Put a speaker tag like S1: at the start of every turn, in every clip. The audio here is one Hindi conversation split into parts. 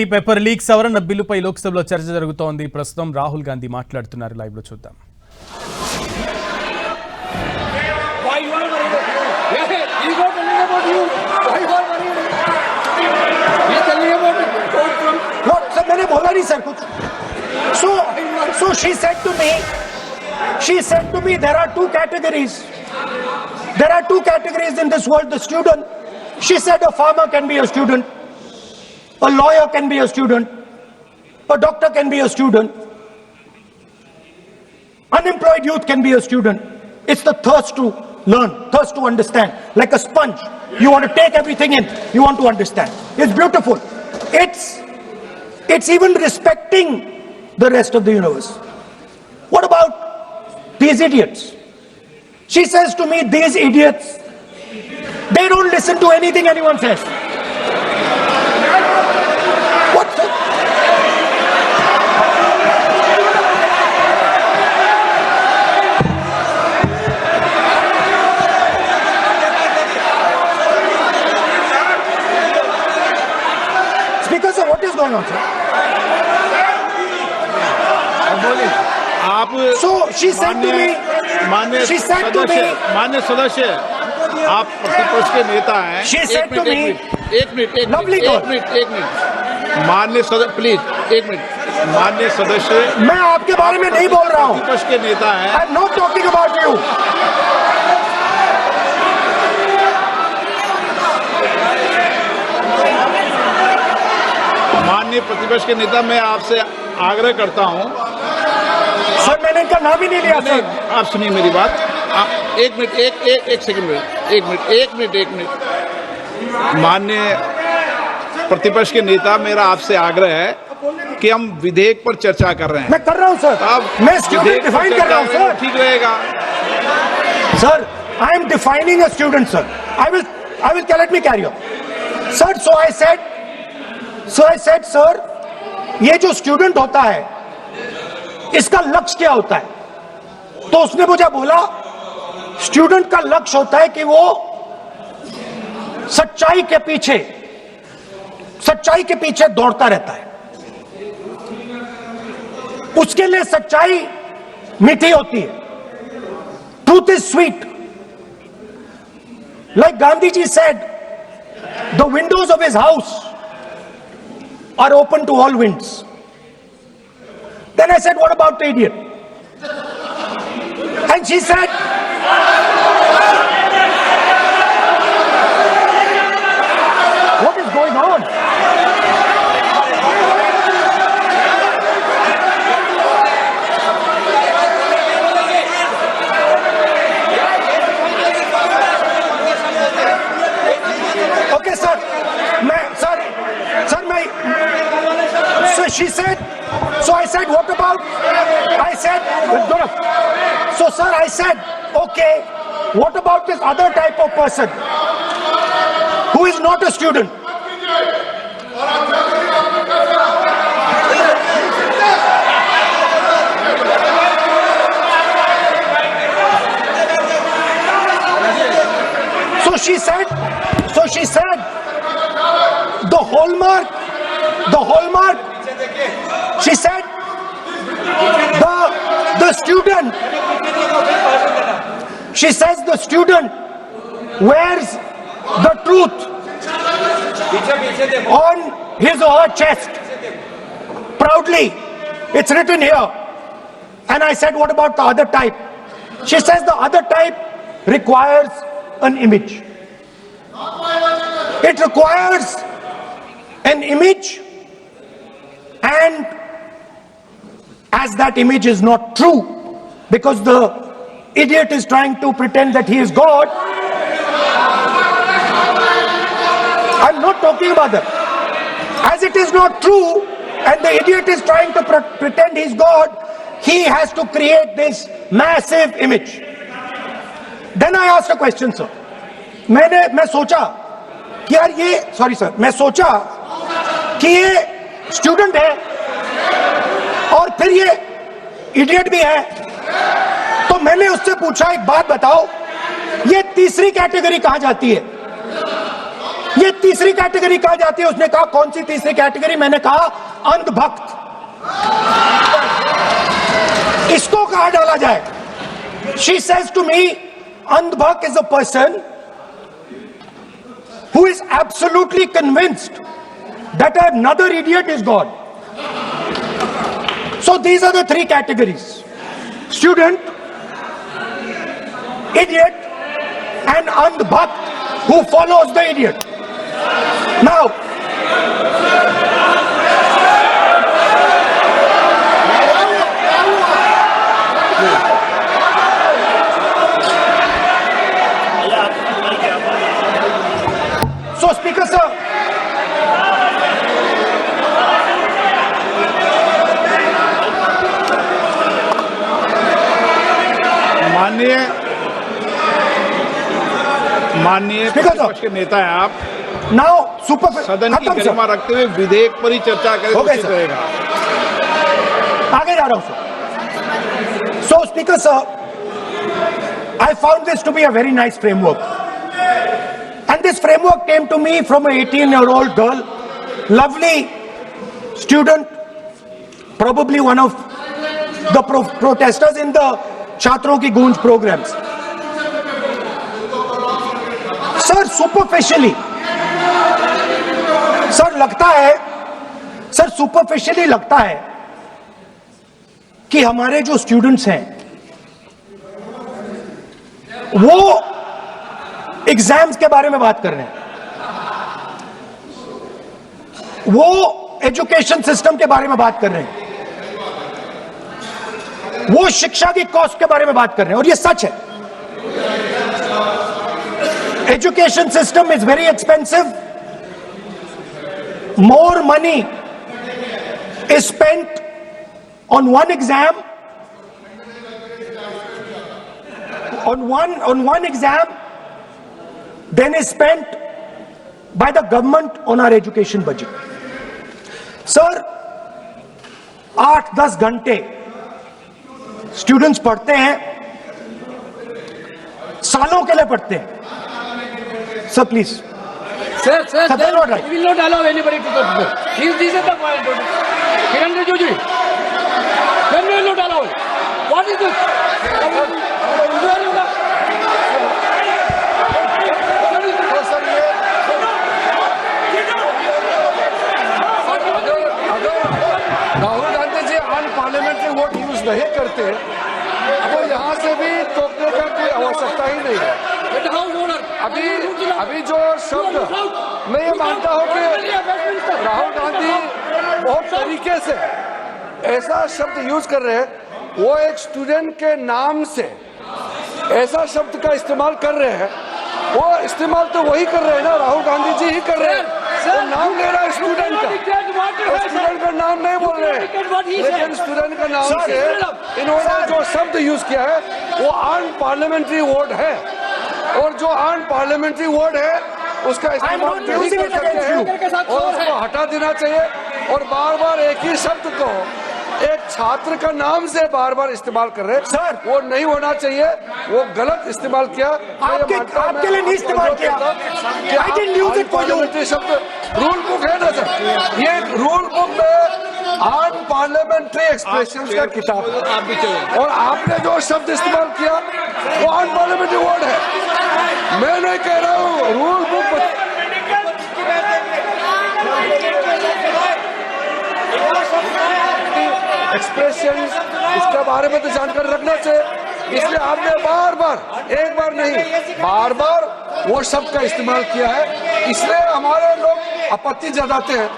S1: ఐటీ పేపర్ లీక్ సవరణ బిల్లుపై లోక్సభలో చర్చ జరుగుతోంది. ప్రస్తుతం రాహుల్ గాంధీ మాట్లాడుతున్నారు. లైవ్ లో చూద్దాం.
S2: मैंने बोला नहीं सर कुछ. So she said to me there are two categories. There are two categories in this world. The student. She said a farmer can be a student, a lawyer can be a student, a doctor can be a student, unemployed youth can be a student. It's the thirst to learn, thirst to understand. Like a sponge, you want to take everything in, you want to understand. It's beautiful. It's even respecting the rest of the universe. What about these idiots? She says to me, these idiots, they don't listen to anything anyone says. What's it? Speaker sir, what is going on, sir?
S3: आप
S2: So she said to me,
S3: मान्य सदस्य आप प्रतिपक्ष के नेता हैं.
S2: She said to me,
S3: एक मिनट
S2: Lovely girl.
S3: मान्य सदस्य प्लीज एक मिनट. मान्य सदस्य
S2: मैं आपके बारे में नहीं बोल रहा हूँ.
S3: प्रतिपक्ष के नेता हैं.
S2: I'm not talking about you.
S3: माननीय प्रतिपक्ष के नेता, मैं आपसे आग्रह करता हूं.
S2: सर मैंने इनका नाम ही नहीं लिया सर.
S3: आप सुनिए मेरी बात. एक मिनट एक सेकंड में एक मिनट. माननीय प्रतिपक्ष के नेता, मेरा आपसे आग्रह है कि हम विधेयक पर चर्चा कर रहे हैं.
S2: मैं कर रहा हूं सर.
S3: आप
S2: मैं स्टूडेंट डिफाइन कर रहा हूं सर.
S3: ठीक रहेगा.
S2: Sir I am defining a student sir. I will let me carry on sir. So I said sir, ये जो स्टूडेंट होता है इसका लक्ष्य क्या होता है? तो उसने मुझे बोला स्टूडेंट का लक्ष्य होता है कि वो सच्चाई के पीछे दौड़ता रहता है. उसके लिए सच्चाई मीठी होती है. Truth is sweet. Like Gandhi ji said, the windows of his house are open to all winds. Then I said, what about the idiot? And she said, what is going on? Okay, sir. So she said, so I said, what about? I said, so sir, I said, okay, what about this other type of person who is not a student? So she said, the hallmark, she said, the student, she says the student wears the truth on his or her chest proudly. It's written here. And I said, what about the other type? She says the other type requires an image. It requires an image, and as that image is not true because the idiot is trying to pretend that he is God. I'm not talking about that. As it is not true and the idiot is trying to pretend he's God, he has to create this massive image. Then I asked a question, sir. मैं सोचा कि यार ये मैं सोचा कि ये स्टूडेंट है और फिर ये इडियट भी है. तो मैंने उससे पूछा, एक बात बताओ, ये तीसरी कैटेगरी कहां जाती है? ये तीसरी कैटेगरी कहा जाती है। उसने कहा कौन सी तीसरी कैटेगरी? मैंने कहा अंधभक्त। इसको कहा डाला जाए? She says to me, अंधभक्त is a person who is absolutely convinced that another idiot is God. So these are the three categories: student, idiot, and andhbhakt who follows the idiot. Now, so Speaker sir,
S3: माननीय प्रतिपक्ष के नेता है आप,
S2: now super
S3: सदन की
S2: खत्म
S3: गरिमा
S2: सर,
S3: रखते हुए विधेयक पर ही चर्चा करें
S2: हो गए
S3: उचित
S2: सर।
S3: रहेगा।
S2: आगे जा रहा हूं sir. So Speaker sir, I found this to be a very nice framework, and this framework came to me from an 18-year-old girl, lovely student, probably one of the protesters in the छात्रों की गूंज programs. सर सुपरफिशियली लगता है कि हमारे जो स्टूडेंट्स हैं वो एग्जाम्स के बारे में बात कर रहे हैं, वो एजुकेशन सिस्टम के बारे में बात कर रहे हैं, वो शिक्षा की कॉस्ट के बारे में बात कर रहे हैं। और ये सच है। Education system is very expensive. More money is spent on one exam, on one exam, than is spent by the government on our education budget. Sir, 8-10 घंटे स्टूडेंट्स पढ़ते हैं, सालों के लिए पढ़ते हैं। Sir, please.
S4: Sir,
S2: Sir, that's not right.
S4: we will not allow anybody to go to bed. This is the point. Kiran Rijiju, when we will not allow it. What is this?
S5: Rahul Gandhi ji unparliamentary word use नहीं करते तो यहाँ से भी टोकने का कोई आवश्यकता ही नहीं है। अभी जो शब्द मैं ये मानता हूँ कि राहुल गांधी बहुत तरीके से ऐसा शब्द यूज कर रहे हैं, वो एक स्टूडेंट के नाम से ऐसा शब्द का इस्तेमाल कर रहे हैं। वो इस्तेमाल तो वही कर रहे हैं ना, राहुल गांधी जी ही कर रहे हैं। वो नाम ले रहा है स्टूडेंट का, स्टूडेंट का नाम नहीं बोल रहे हैं, लेकिन स्टूडेंट का नाम से इन्होंने जो शब्द यूज किया है वो अनपार्लियामेंट्री वर्ड है, और जो अनपार्लियामेंट्री वर्ड है उसका इस्तेमाल नहीं कर सकते हैं और उसको हटा देना चाहिए। और बार बार एक ही शब्द को एक छात्र का नाम से बार बार इस्तेमाल कर रहे हैं,
S2: सर
S5: वो नहीं होना चाहिए, वो गलत इस्तेमाल किया।
S2: आपके लिए नहीं इस्तेमाल किया। I didn't use it for you.
S5: शब्द रूल बुक है ना सर, ये रूल बुक में अनपार्लियामेंट्री एक्सप्रेशन का किताब है, और आपने जो शब्द इस्तेमाल किया वो अनपार्लियामेंट्री वर्ड है। मैं नहीं कह रहा हूँ, रूल बुक एक्सप्रेशन इसके बारे में तो जानकारी रखना चाहिए, इसलिए आपने बार बार, एक बार नहीं बार बार वो शब्द का इस्तेमाल किया है, इसलिए हमारे लोग आपत्ति जताते हैं।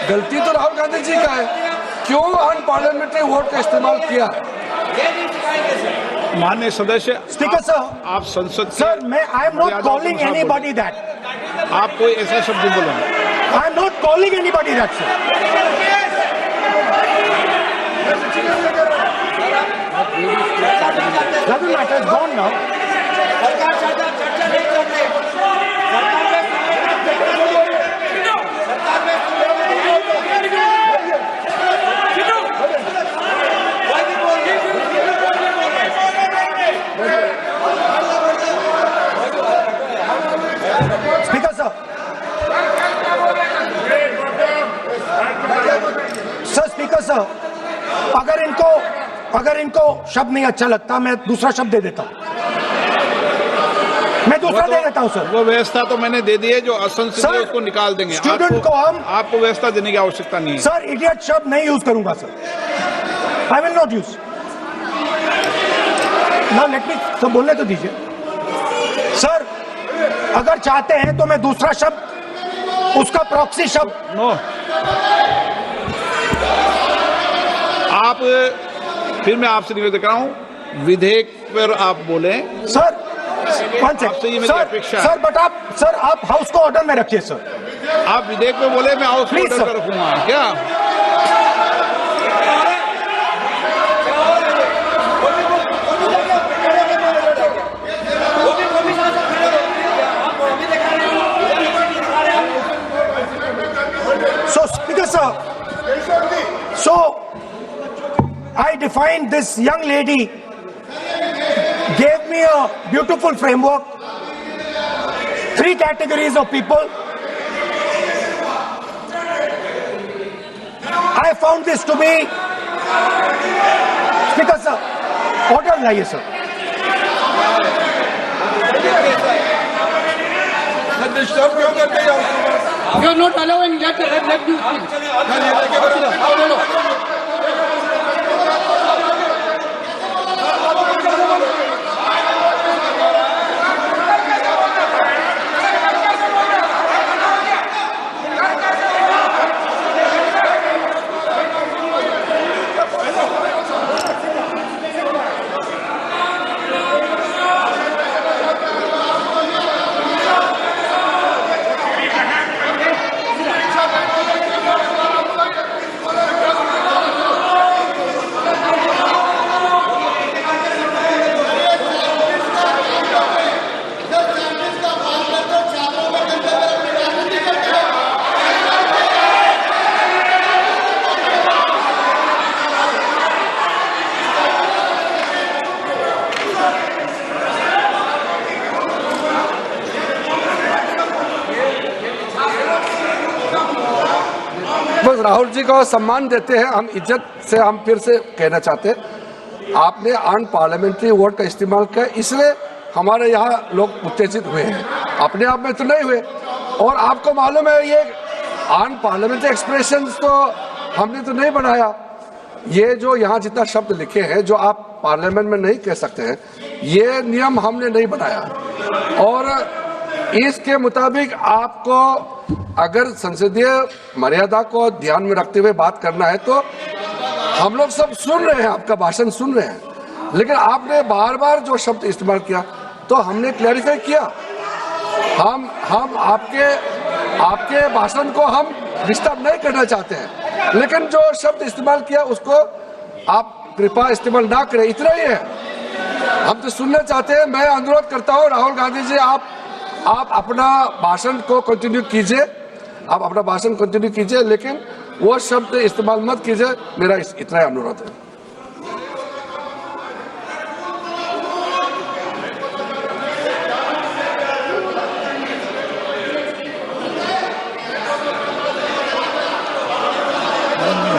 S5: गलती तो राहुल गांधी जी का है, क्यों अनपार्लियामेंट्री वर्ड का इस्तेमाल किया है।
S3: माननीय सदस्य,
S2: स्पीकर सर,
S3: आप संसद
S2: सर मैं I am not calling anybody that,
S3: आप कोई ऐसा शब्द बोले,
S2: I am not calling anybody that sir. Doesn't matter, it's gone now. Speaker sir, sir, अगर इनको शब्द नहीं अच्छा लगता मैं दूसरा शब्द दे देता हूं, मैं दूसरा दे देता हूं सर।
S3: वो व्यवस्था तो मैंने दे दी है, जो असंसदीय
S2: सर,
S3: उसको निकाल देंगे।
S2: स्टूडेंट को हम
S3: आपको व्यवस्था देने की आवश्यकता नहीं है
S2: सर। इडियट शब्द नहीं यूज करूंगा sir, I will not use. ना लेट मी सब बोलने तो दीजिए सर। अगर चाहते हैं तो मैं दूसरा शब्द, उसका प्रॉक्सी शब्द।
S3: नो, आप फिर मैं आपसे निवेदन कर रहा हूं, विधेयक पर आप बोले
S2: सर।
S3: आपसे ये मेरी अपेक्षा है।
S2: सर बट आप हाउस को ऑर्डर में रखिए सर।
S3: आप विधेयक पे बोले, मैं हाउस
S2: Please,
S3: ऑर्डर
S2: sir.
S3: कर रखूंगा क्या?
S2: So, Speaker sir, so I defined this young lady, gave me a beautiful framework, 3 categories of people. I found this to be, Speaker sir, order लाइए sir.
S4: You are not allowing let you
S5: बस राहुल जी को सम्मान देते हैं हम, इज्जत से हम फिर से कहना चाहते हैं, आपने अन पार्लियामेंट्री वर्ड का इस्तेमाल किया, इसलिए हमारे यहाँ लोग उत्तेजित हुए हैं, अपने आप में तो नहीं हुए। और आपको मालूम है ये अन पार्लियामेंट्री एक्सप्रेशंस तो हमने तो नहीं बनाया, ये जो यहाँ जितना शब्द लिखे हैं जो आप पार्लियामेंट में नहीं कह सकते हैं, ये नियम हमने नहीं बनाया। और इसके मुताबिक आपको अगर संसदीय मर्यादा को ध्यान में रखते हुए बात करना है तो हम लोग सब सुन रहे हैं, आपका भाषण सुन रहे हैं, लेकिन आपने बार बार जो शब्द इस्तेमाल किया तो हमने क्लैरिफाई किया। हम आपके भाषण को हम डिस्टर्ब नहीं करना चाहते हैं, लेकिन जो शब्द इस्तेमाल किया उसको आप कृपया इस्तेमाल ना करें, इतना ही है। हम तो सुनना चाहते हैं। मैं अनुरोध करता हूँ राहुल गांधी जी, आप अपना भाषण को कंटिन्यू कीजिए, आप अपना भाषण कंटिन्यू कीजिए, लेकिन वो शब्द इस्तेमाल मत कीजिए, मेरा इतना ही अनुरोध है।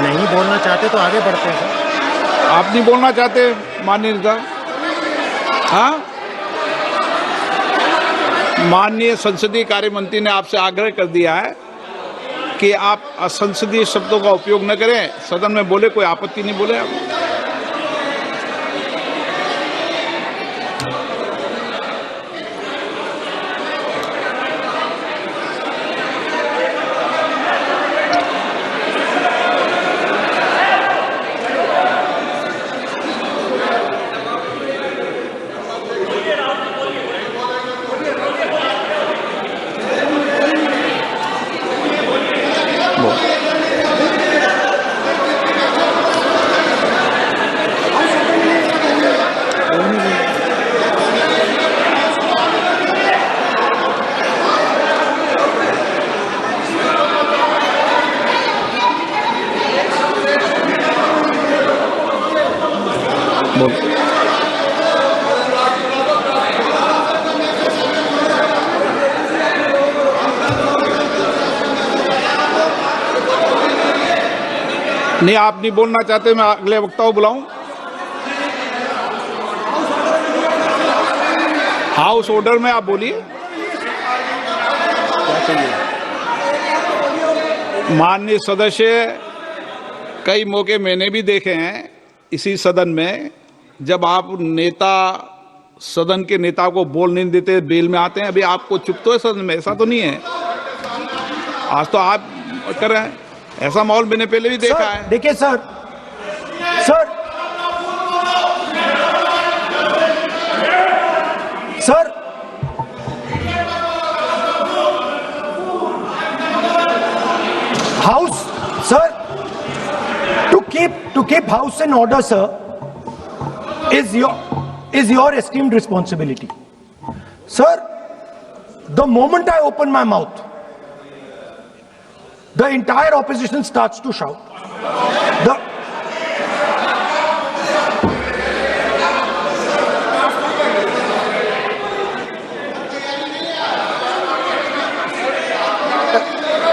S6: नहीं बोलना चाहते तो आगे बढ़ते हैं सर।
S3: आप नहीं बोलना चाहते माननीय नेता? हाँ, माननीय संसदीय कार्य मंत्री ने आपसे आग्रह कर दिया है कि आप असंसदीय शब्दों का उपयोग न करें, सदन में बोले, कोई आपत्ति नहीं बोले आप। नहीं, आप नहीं बोलना चाहते, मैं अगले वक्ता को बुलाऊं? हाउस ऑर्डर में आप बोलिए। माननीय सदस्य, कई मौके मैंने भी देखे हैं इसी सदन में, जब आप नेता सदन के नेता को बोल नहीं देते, बेल में आते हैं। अभी आपको चुप तो है सदन में, ऐसा तो नहीं है। आज तो आप कर रहे हैं, ऐसा माहौल मैंने पहले भी देखा है।
S2: देखिए sir, House, sir, to keep house in order, sir, is your esteemed responsibility. Sir, the moment I open my mouth, the entire opposition starts to shout.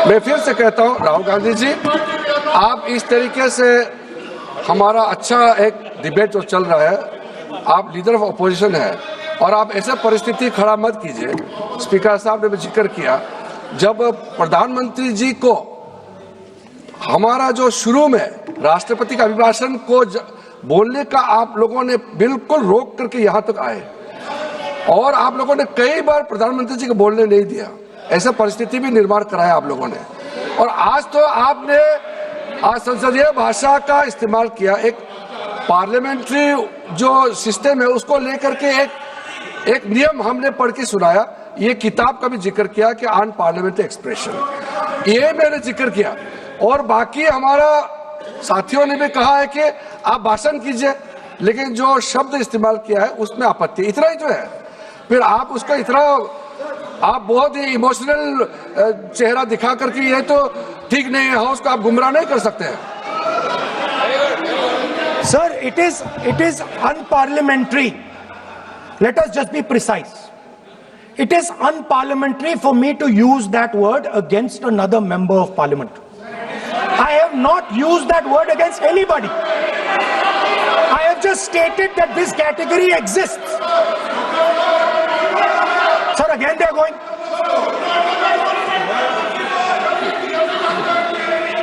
S5: मैं फिर से कहता हूं, राहुल गांधी जी, आप इस तरीके से हमारा अच्छा एक डिबेट जो चल रहा है, आप लीडर ऑफ अपोजिशन है और आप ऐसे परिस्थिति खड़ा मत कीजिए। स्पीकर साहब ने भी जिक्र किया, जब प्रधानमंत्री जी को हमारा जो शुरू में राष्ट्रपति का अभिभाषण को बोलने का आप लोगों ने बिल्कुल रोक करके यहां तक आए और आप लोगों ने कई बार प्रधानमंत्री जी को बोलने नहीं दिया, ऐसा परिस्थिति भी निर्माण कराया आप लोगों ने। और आज तो आपने आज संसदीय भाषा का इस्तेमाल किया, एक पार्लियामेंट्री जो सिस्टम है उसको लेकर के एक नियम हमने पढ़ के सुनाया। ये किताब का भी जिक्र किया कि अन पार्लियामेंट्री एक्सप्रेशन, ये मैंने जिक्र किया। और बाकी हमारा साथियों ने भी कहा है कि आप भाषण कीजिए, लेकिन जो शब्द इस्तेमाल किया है उसमें आपत्ति, इतना ही जो है। फिर आप उसका इतना आप बहुत ही इमोशनल चेहरा दिखा करके ये तो ठीक नहीं है, हाउस को आप गुमराह नहीं कर सकते हैं।
S2: Sir, it is unparliamentary. Let us just be precise. It is unparliamentary for me to use that word against another member of parliament. I have not used that word against anybody. I have just stated that this category exists. Sir, again they are going.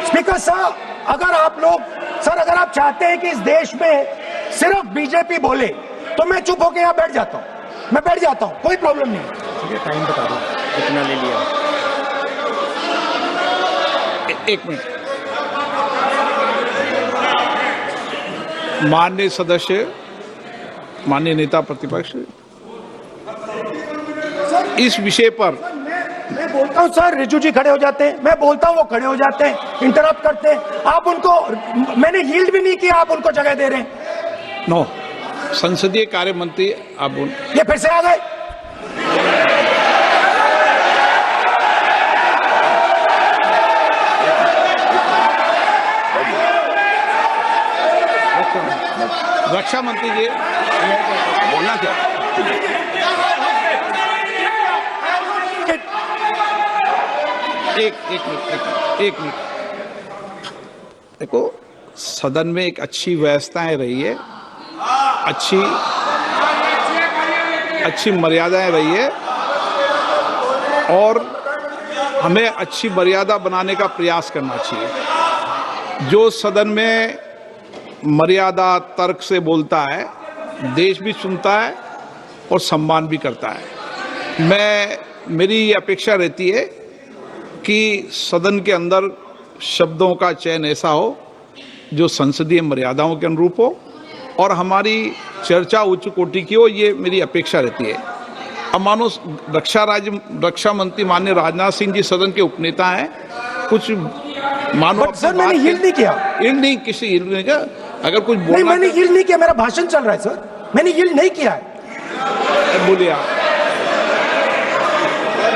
S2: Speaker sir, अगर आप चाहते हैं कि इस देश में सिर्फ बीजेपी बोले तो मैं चुप होकर यहाँ बैठ जाता हूँ, मैं बैठ जाता हूँ, कोई प्रॉब्लम नहीं।
S6: ठीक है, टाइम बता दो कितना ले लिया।
S3: एक मिनट, माननीय सदस्य, माननीय नेता प्रतिपक्ष, इस विषय पर
S2: मैं बोलता हूं सर, रिजू जी खड़े हो जाते हैं, मैं बोलता हूं वो खड़े हो जाते हैं, इंटरप्ट करते हैं। आप उनको, मैंने यील्ड भी नहीं किया, आप उनको जगह दे रहे हैं।
S3: नो, संसदीय कार्य मंत्री आप
S2: ये फिर से आ गए।
S3: रक्षा मंत्री जी बोलना क्या? एक मिनट देखो, सदन में एक अच्छी व्यवस्थाएं रही है, अच्छी मर्यादाएं रही है और हमें अच्छी मर्यादा बनाने का प्रयास करना चाहिए। जो सदन में मर्यादा तर्क से बोलता है, देश भी सुनता है और सम्मान भी करता है। मेरी ये अपेक्षा रहती है कि सदन के अंदर शब्दों का चयन ऐसा हो जो संसदीय मर्यादाओं के अनुरूप हो और हमारी चर्चा उच्च कोटि की हो, ये मेरी अपेक्षा रहती है। अब मानो रक्षा मंत्री माननीय राजनाथ सिंह जी सदन के उपनेता हैं, कुछ मानो
S2: सर मैंने यील्ड नहीं किया,
S3: किसी यील्ड नहीं किया। अगर कुछ बोलना
S2: नहीं, मैंने यील्ड नहीं किया, मेरा भाषण चल रहा है सर, मैंने यील्ड नहीं किया है।
S3: बोलिए आप।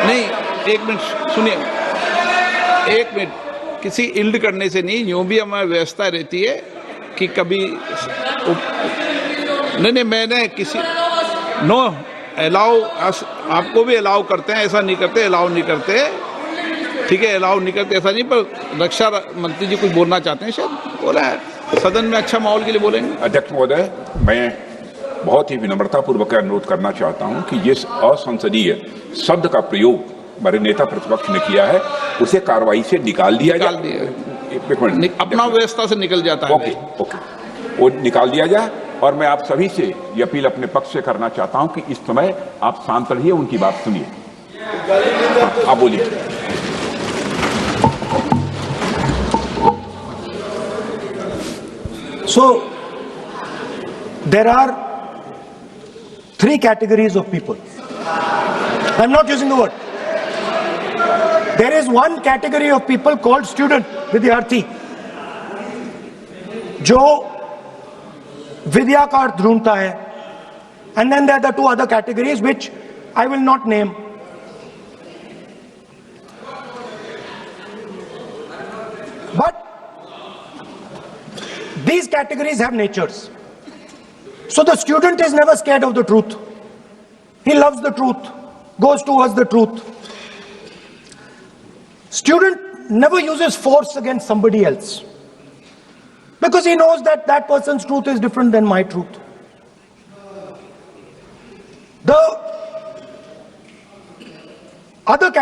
S3: नहीं, एक मिनट सुनिए, एक मिनट, किसी इल्ड करने से नहीं, यूं भी हमारी व्यवस्था रहती है कि कभी नहीं, मैंने किसी नो अलाउ, आपको भी अलाउ करते हैं, ऐसा नहीं करते, अलाउ नहीं करते, ठीक है, अलाउ नहीं करते ऐसा नहीं, पर रक्षा मंत्री जी कुछ बोलना चाहते हैं शायद। बोला है सदन में अच्छा माहौल के लिए बोलेंगे।
S7: अध्यक्ष महोदय, मैं बहुत ही विनम्रतापूर्वक अनुरोध करना चाहता हूं कि ये असंसदीय शब्द का प्रयोग हमारे नेता प्रतिपक्ष ने किया है, उसे कार्रवाई से निकाल दिया जाए।
S3: अपना व्यवस्था से निकल जाता है।
S7: ओके, वो निकाल दिया जाए। और मैं आप सभी से ये अपील अपने पक्ष से करना चाहता हूं कि इस समय आप शांत रहिए, उनकी बात सुनिए। आप बोलिए।
S2: So, there are three categories of people. I'm not using the word. There is one category of people called student, विद्यार्थी, जो विद्या का अर्थ ढूंढता है. And then there are the two other categories which I will not name. But these categories have natures. So the student is never scared of the truth. He loves the truth, goes towards the truth. Student never uses force against somebody else, because he knows that that person's truth is different than my truth. The other category